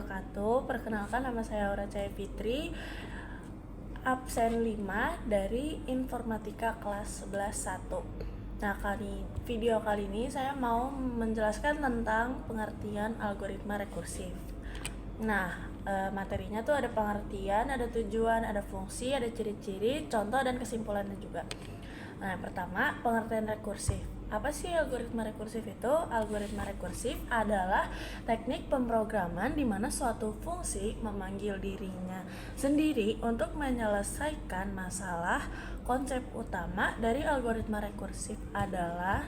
wabarakatuh. Perkenalkan, nama saya Aura Cahaya Fitri, absen 5 dari Informatika kelas 11-1. Nah, video kali ini saya mau menjelaskan tentang pengertian algoritma rekursif. Nah, materinya tuh ada pengertian, ada tujuan, ada fungsi, ada ciri-ciri, contoh, dan kesimpulannya juga. Nah, yang pertama, pengertian rekursif. Apa sih algoritma rekursif itu? Algoritma rekursif adalah teknik pemrograman di mana suatu fungsi memanggil dirinya sendiri untuk menyelesaikan masalah. Konsep utama dari algoritma rekursif adalah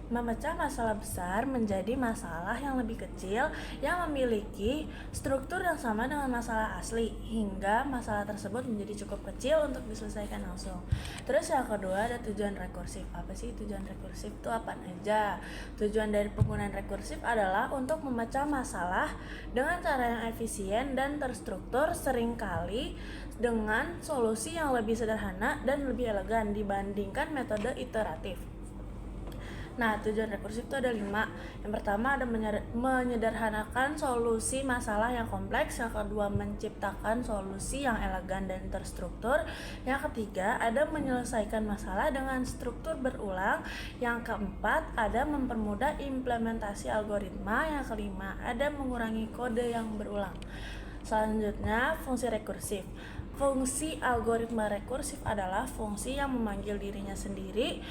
memecah masalah besar menjadi masalah yang lebih kecil yang memiliki struktur yang sama dengan masalah asli hingga masalah tersebut menjadi cukup kecil untuk diselesaikan langsung. Terus yang kedua ada tujuan rekursif. Apa sih tujuan rekursif itu apa aja? Tujuan dari penggunaan rekursif adalah untuk memecah masalah dengan cara yang efisien dan terstruktur, seringkali dengan solusi yang lebih sederhana dan lebih elegan dibandingkan metode iteratif. Nah, tujuan rekursif itu ada 5. Yang pertama ada menyederhanakan solusi masalah yang kompleks. Yang kedua menciptakan solusi yang elegan dan terstruktur. Yang ketiga ada menyelesaikan masalah dengan struktur berulang. Yang keempat ada mempermudah implementasi algoritma. Yang kelima ada mengurangi kode yang berulang. Selanjutnya, fungsi rekursif. Fungsi algoritma rekursif adalah fungsi yang memanggil dirinya sendiri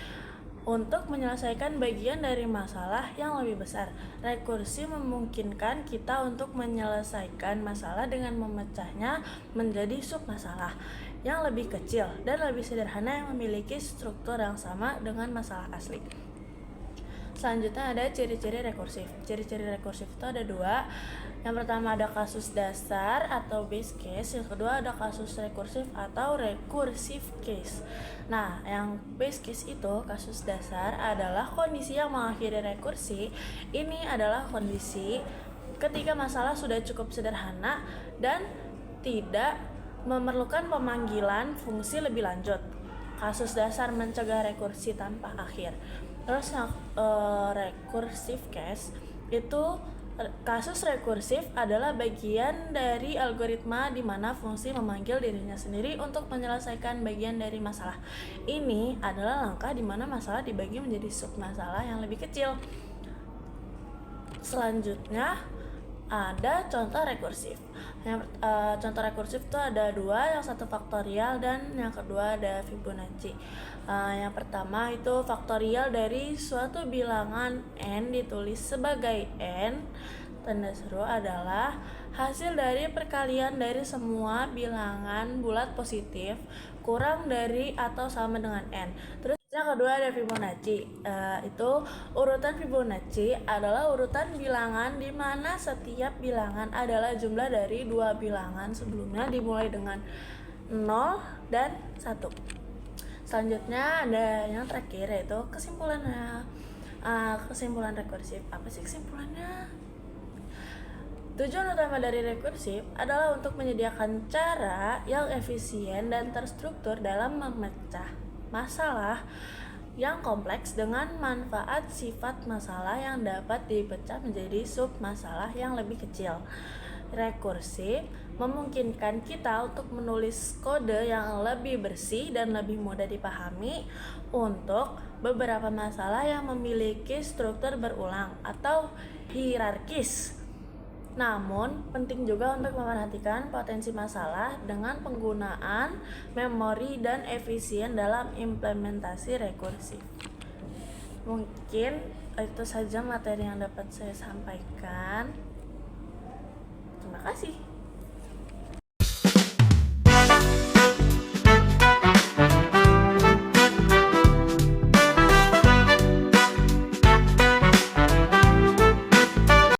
untuk menyelesaikan bagian dari masalah yang lebih besar. Rekursi memungkinkan kita untuk menyelesaikan masalah dengan memecahnya menjadi sub-masalah yang lebih kecil dan lebih sederhana yang memiliki struktur yang sama dengan masalah asli. Selanjutnya ada ciri-ciri rekursif. Ciri-ciri rekursif itu ada 2. Yang pertama ada kasus dasar atau base case. Yang kedua ada kasus rekursif atau recursive case. Nah, yang base case itu, kasus dasar, adalah kondisi yang mengakhiri rekursi. Ini adalah kondisi ketika masalah sudah cukup sederhana dan tidak memerlukan pemanggilan fungsi lebih lanjut. Kasus dasar mencegah rekursi tanpa akhir. Terus yang recursive case itu, kasus rekursif adalah bagian dari algoritma di mana fungsi memanggil dirinya sendiri untuk menyelesaikan bagian dari masalah. Ini adalah langkah di mana masalah dibagi menjadi sub-masalah yang lebih kecil. Selanjutnya ada contoh rekursif. Contoh rekursif itu ada 2, yang satu faktorial dan yang kedua ada Fibonacci. Yang pertama itu faktorial dari suatu bilangan n ditulis sebagai n. Tanda seru adalah hasil dari perkalian dari semua bilangan bulat positif kurang dari atau sama dengan n. Terus yang kedua ada Fibonacci. Itu urutan Fibonacci adalah urutan bilangan di mana setiap bilangan adalah jumlah dari 2 bilangan sebelumnya dimulai dengan 0 dan 1. Selanjutnya ada yang terakhir yaitu kesimpulannya. Kesimpulan rekursif. Apa sih kesimpulannya? Tujuan utama dari rekursif adalah untuk menyediakan cara yang efisien dan terstruktur dalam memecah masalah yang kompleks dengan manfaat sifat masalah yang dapat dipecah menjadi sub-masalah yang lebih kecil. Rekursif memungkinkan kita untuk menulis kode yang lebih bersih dan lebih mudah dipahami untuk beberapa masalah yang memiliki struktur berulang atau hierarkis. Namun, penting juga untuk memperhatikan potensi masalah dengan penggunaan memori dan efisien dalam implementasi rekursif. Mungkin itu saja materi yang dapat saya sampaikan. Terima kasih.